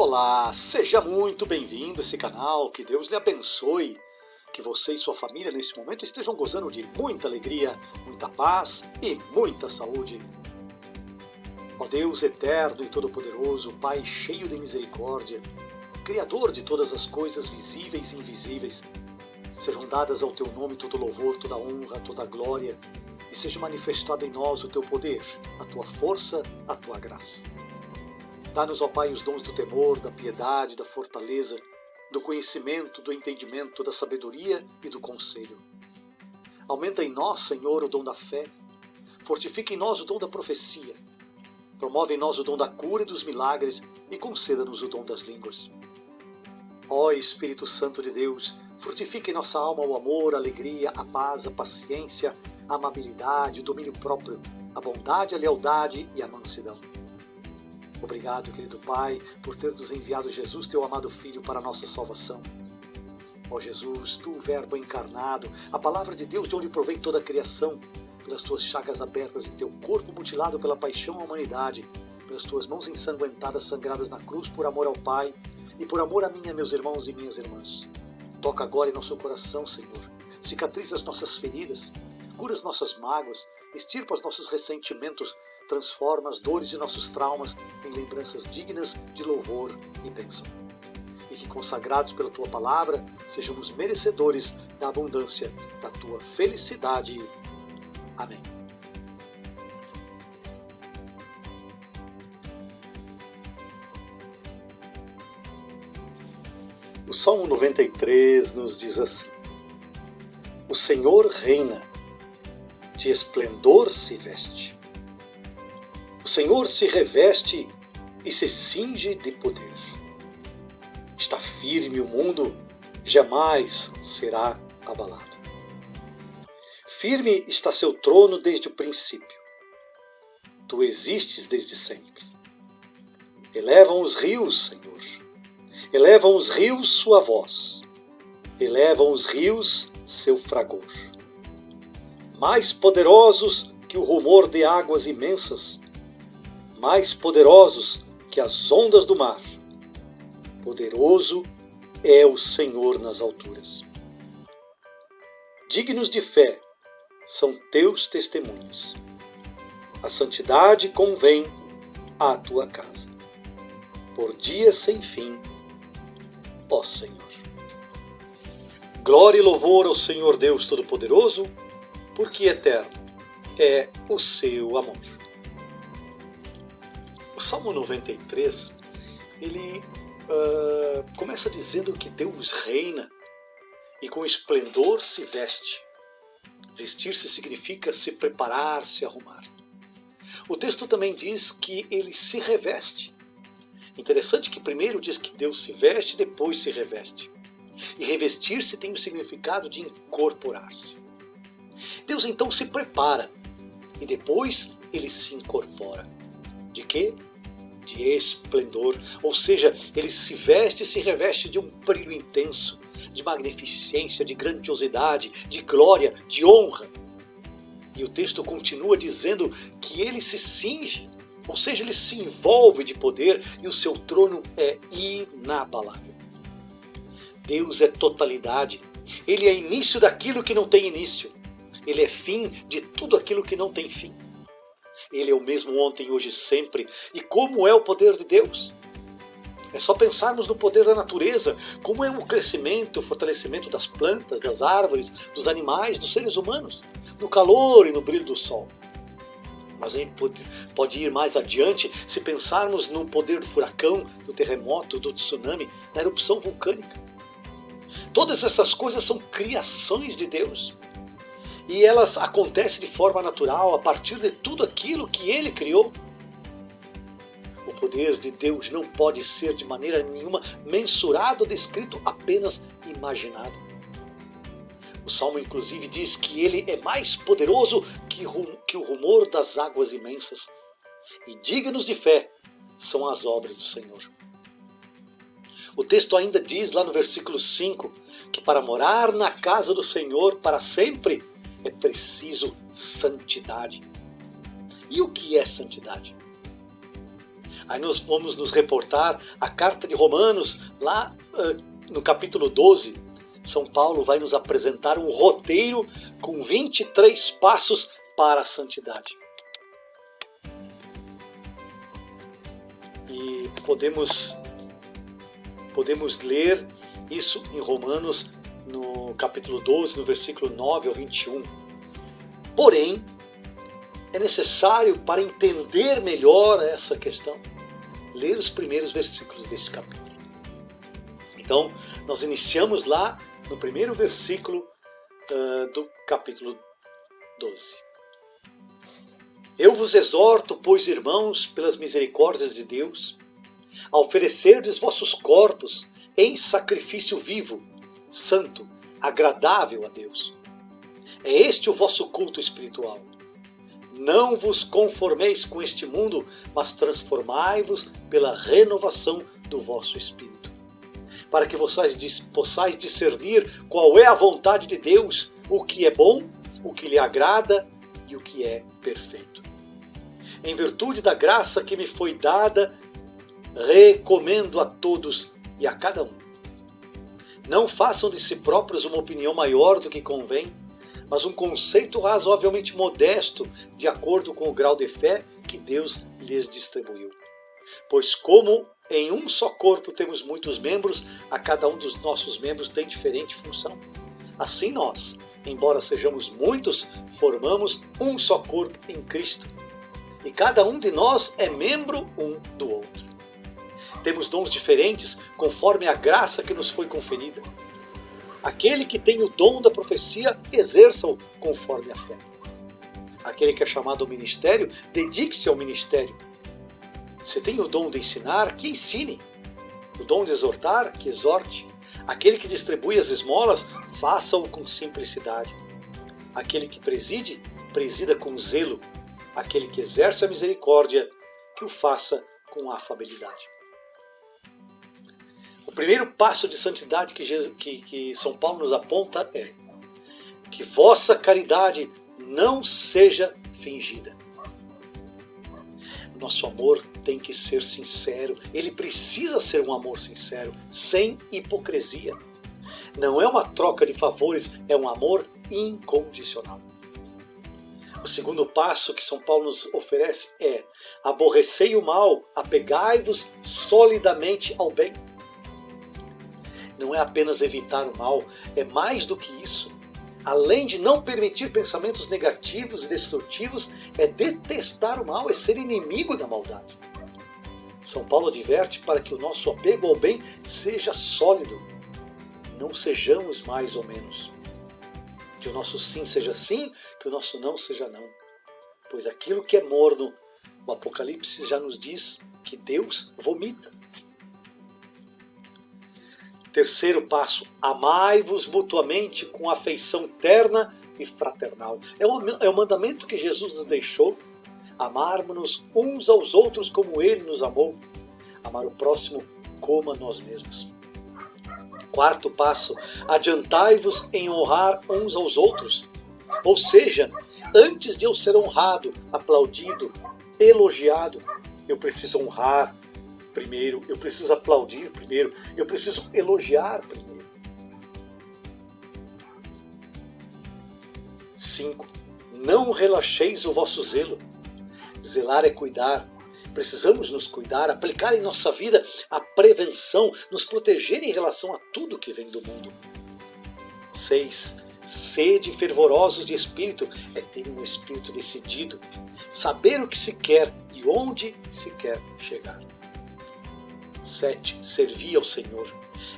Olá, seja muito bem-vindo a esse canal, que Deus lhe abençoe, que você e sua família nesse momento estejam gozando de muita alegria, muita paz e muita saúde. Ó Deus eterno e todo-poderoso, Pai cheio de misericórdia, Criador de todas as coisas visíveis e invisíveis, sejam dadas ao Teu nome todo louvor, toda honra, toda glória, e seja manifestado em nós o Teu poder, a Tua força, a Tua graça. Dá-nos, ó Pai, os dons do temor, da piedade, da fortaleza, do conhecimento, do entendimento, da sabedoria e do conselho. Aumenta em nós, Senhor, o dom da fé. Fortifica em nós o dom da profecia. Promove em nós o dom da cura e dos milagres e conceda-nos o dom das línguas. Ó Espírito Santo de Deus, frutifica em nossa alma o amor, a alegria, a paz, a paciência, a amabilidade, o domínio próprio, a bondade, a lealdade e a mansidão. Obrigado, querido Pai, por ter nos enviado Jesus, Teu amado Filho, para a nossa salvação. Ó Jesus, Tu, o Verbo encarnado, a Palavra de Deus de onde provém toda a criação, pelas Tuas chagas abertas em Teu corpo mutilado pela paixão à humanidade, pelas Tuas mãos ensanguentadas, sangradas na cruz, por amor ao Pai e por amor a mim e meus irmãos e minhas irmãs. Toca agora em nosso coração, Senhor, cicatriza as nossas feridas, cura as nossas mágoas, extirpa os nossos ressentimentos, transforma as dores de nossos traumas em lembranças dignas de louvor e bênção. E que, consagrados pela Tua Palavra, sejamos merecedores da abundância da Tua felicidade. Amém. O Salmo 93 nos diz assim: O Senhor reina, de esplendor se veste. O Senhor se reveste e se cinge de poder. Está firme o mundo, jamais será abalado. Firme está seu trono desde o princípio. Tu existes desde sempre. Elevam os rios, Senhor. Elevam os rios sua voz. Elevam os rios seu fragor. Mais poderosos que o rumor de águas imensas, mais poderosos que as ondas do mar. Poderoso é o Senhor nas alturas. Dignos de fé são teus testemunhos. A santidade convém à tua casa. Por dias sem fim, ó Senhor. Glória e louvor ao Senhor Deus Todo-Poderoso, porque eterno é o seu amor. O Salmo 93, ele começa dizendo que Deus reina e com esplendor se veste. Vestir-se significa se preparar, se arrumar. O texto também diz que ele se reveste. Interessante que primeiro diz que Deus se veste, depois se reveste. E revestir-se tem o significado de incorporar-se. Deus então se prepara e depois ele se incorpora. De quê? De esplendor, ou seja, ele se veste e se reveste de um brilho intenso, de magnificência, de grandiosidade, de glória, de honra. E o texto continua dizendo que ele se cinge, ou seja, ele se envolve de poder e o seu trono é inabalável. Deus é totalidade, ele é início daquilo que não tem início, ele é fim de tudo aquilo que não tem fim. Ele é o mesmo ontem, hoje e sempre. E como é o poder de Deus? É só pensarmos no poder da natureza, como é o crescimento, o fortalecimento das plantas, das árvores, dos animais, dos seres humanos, no calor e no brilho do sol. Mas a gente pode ir mais adiante se pensarmos no poder do furacão, do terremoto, do tsunami, da erupção vulcânica. Todas essas coisas são criações de Deus. E elas acontecem de forma natural a partir de tudo aquilo que Ele criou. O poder de Deus não pode ser de maneira nenhuma mensurado, descrito, apenas imaginado. O Salmo inclusive diz que Ele é mais poderoso que o rumor das águas imensas. E dignos de fé são as obras do Senhor. O texto ainda diz lá no versículo 5 que para morar na casa do Senhor para sempre é preciso santidade. E o que é santidade? Aí nós vamos nos reportar a carta de Romanos, lá no capítulo 12. São Paulo vai nos apresentar um roteiro com 23 passos para a santidade. E podemos ler isso em Romanos, no capítulo 12, no versículo 9 ao 21. Porém, é necessário, para entender melhor essa questão, ler os primeiros versículos deste capítulo. Então, nós iniciamos lá no primeiro versículo do capítulo 12. Eu vos exorto, pois, irmãos, pelas misericórdias de Deus, a oferecerdes vossos corpos em sacrifício vivo, santo, agradável a Deus. É este o vosso culto espiritual. Não vos conformeis com este mundo, mas transformai-vos pela renovação do vosso espírito, para que possais discernir qual é a vontade de Deus, o que é bom, o que lhe agrada e o que é perfeito. Em virtude da graça que me foi dada, recomendo a todos e a cada um. Não façam de si próprios uma opinião maior do que convém, mas um conceito razoavelmente modesto, de acordo com o grau de fé que Deus lhes distribuiu. Pois como em um só corpo temos muitos membros, a cada um dos nossos membros tem diferente função. Assim nós, embora sejamos muitos, formamos um só corpo em Cristo. E cada um de nós é membro um do outro. Temos dons diferentes conforme a graça que nos foi conferida. Aquele que tem o dom da profecia, exerça-o conforme a fé. Aquele que é chamado ao ministério, dedique-se ao ministério. Se tem o dom de ensinar, que ensine. O dom de exortar, que exorte. Aquele que distribui as esmolas, faça-o com simplicidade. Aquele que preside, presida com zelo. Aquele que exerce a misericórdia, que o faça com afabilidade. O primeiro passo de santidade que São Paulo nos aponta é que vossa caridade não seja fingida. Nosso amor tem que ser sincero. Ele precisa ser um amor sincero, sem hipocrisia. Não é uma troca de favores, é um amor incondicional. O segundo passo que São Paulo nos oferece é: aborrecei o mal, apegai-vos solidamente ao bem. Não é apenas evitar o mal, é mais do que isso. Além de não permitir pensamentos negativos e destrutivos, é detestar o mal, é ser inimigo da maldade. São Paulo adverte para que o nosso apego ao bem seja sólido. Não sejamos mais ou menos. Que o nosso sim seja sim, que o nosso não seja não. Pois aquilo que é morno, o Apocalipse já nos diz que Deus vomita. Terceiro passo, amai-vos mutuamente com afeição terna e fraternal. É o mandamento que Jesus nos deixou, amarmos-nos uns aos outros como Ele nos amou. Amar o próximo como a nós mesmos. Quarto passo, adiantai-vos em honrar uns aos outros. Ou seja, antes de eu ser honrado, aplaudido, elogiado, eu preciso honrar primeiro, eu preciso aplaudir primeiro, eu preciso elogiar primeiro. 5. Não relaxeis o vosso zelo. Zelar é cuidar. Precisamos nos cuidar, aplicar em nossa vida a prevenção, nos proteger em relação a tudo que vem do mundo. 6. Sede fervorosos de espírito, é ter um espírito decidido, saber o que se quer e onde se quer chegar. 7. Servir ao Senhor.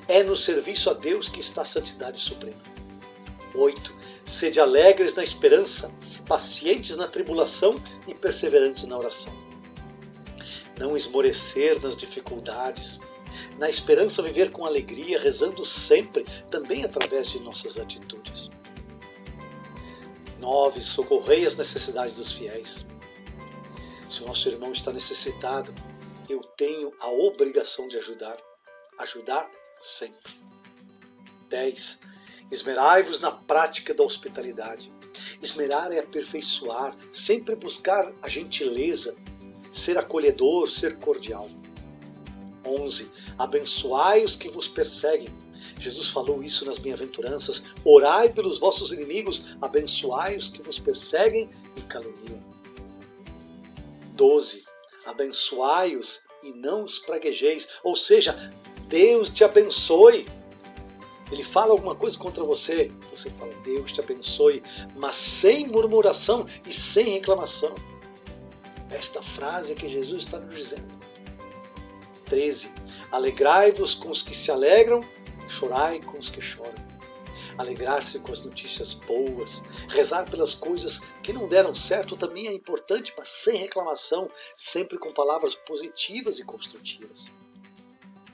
É no serviço a Deus que está a santidade suprema. 8. Sede alegres na esperança, pacientes na tribulação e perseverantes na oração. Não esmorecer nas dificuldades. Na esperança viver com alegria, rezando sempre, também através de nossas atitudes. 9. Socorrei as necessidades dos fiéis. Se o nosso irmão está necessitado, eu tenho a obrigação de ajudar. Ajudar sempre. 10. Esmerai-vos na prática da hospitalidade. Esmerar é aperfeiçoar, sempre buscar a gentileza, ser acolhedor, ser cordial. 11. Abençoai os que vos perseguem. Jesus falou isso nas bem-aventuranças. Orai pelos vossos inimigos, abençoai os que vos perseguem e caluniam. 12. Abençoai-os e não os praguejeis. Ou seja, Deus te abençoe. Ele fala alguma coisa contra você, você fala, Deus te abençoe, mas sem murmuração e sem reclamação. Esta frase que Jesus está nos dizendo. 13. Alegrai-vos com os que se alegram, chorai com os que choram. Alegrar-se com as notícias boas, rezar pelas coisas que não deram certo também é importante, mas sem reclamação, sempre com palavras positivas e construtivas.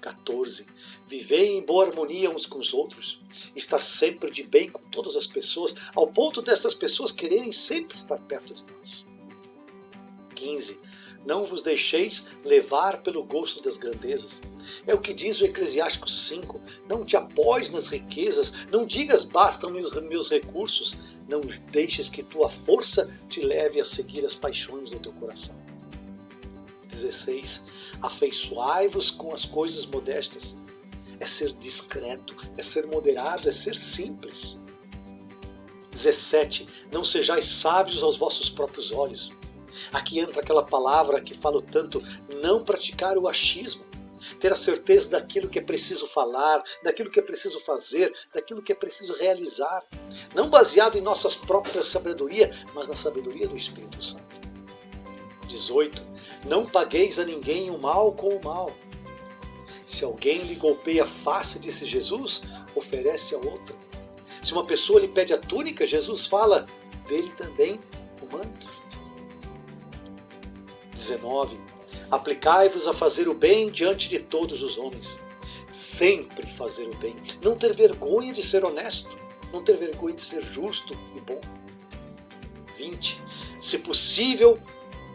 14. Viver em boa harmonia uns com os outros, estar sempre de bem com todas as pessoas, ao ponto destas pessoas quererem sempre estar perto de nós. 15. Não vos deixeis levar pelo gosto das grandezas. É o que diz o Eclesiástico 5. Não te apoies nas riquezas, não digas bastam meus recursos, não deixes que tua força te leve a seguir as paixões do teu coração. 16. Afeiçoai-vos com as coisas modestas. É ser discreto, é ser moderado, é ser simples. 17. Não sejais sábios aos vossos próprios olhos. Aqui entra aquela palavra que falo tanto, não praticar o achismo. Ter a certeza daquilo que é preciso falar, daquilo que é preciso fazer, daquilo que é preciso realizar. Não baseado em nossas próprias sabedoria, mas na sabedoria do Espírito Santo. 18. Não pagueis a ninguém o mal com o mal. Se alguém lhe golpeia a face, disse Jesus, oferece a outra. Se uma pessoa lhe pede a túnica, Jesus fala, dele também o manto. 19. Aplicai-vos a fazer o bem diante de todos os homens. Sempre fazer o bem. Não ter vergonha de ser honesto. Não ter vergonha de ser justo e bom. 20. Se possível,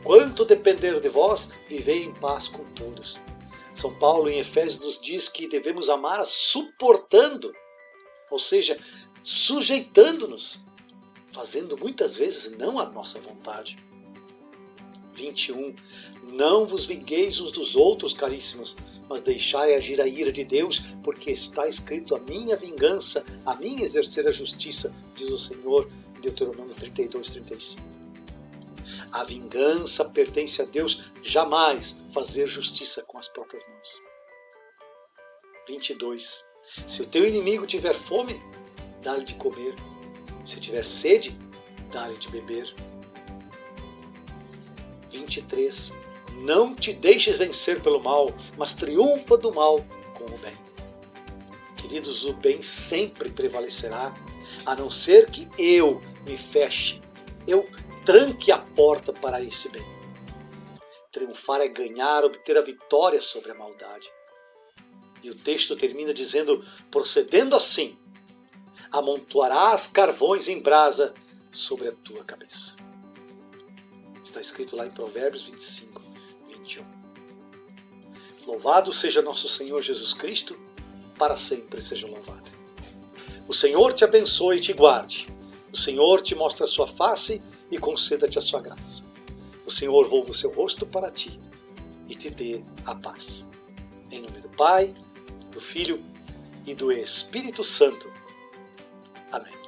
quanto depender de vós, vivei em paz com todos. São Paulo em Efésios nos diz que devemos amar suportando, ou seja, sujeitando-nos, fazendo muitas vezes não a nossa vontade. 21. Não vos vingueis uns dos outros, caríssimos, mas deixai agir a ira de Deus, porque está escrito, a minha vingança, a mim exercer a justiça, diz o Senhor, em Deuteronômio 32, 35. A vingança pertence a Deus, jamais fazer justiça com as próprias mãos. 22. Se o teu inimigo tiver fome, dá-lhe de comer. Se tiver sede, dá-lhe de beber. 23. Não te deixes vencer pelo mal, mas triunfa do mal com o bem. Queridos, o bem sempre prevalecerá, a não ser que eu me feche, eu tranque a porta para esse bem. Triunfar é ganhar, obter a vitória sobre a maldade. E o texto termina dizendo, procedendo assim, amontoarás carvões em brasa sobre a tua cabeça. Está escrito lá em Provérbios 25, 21. Louvado seja nosso Senhor Jesus Cristo, para sempre seja louvado. O Senhor te abençoe e te guarde. O Senhor te mostre a sua face e conceda-te a sua graça. O Senhor volva o seu rosto para ti e te dê a paz. Em nome do Pai, do Filho e do Espírito Santo. Amém.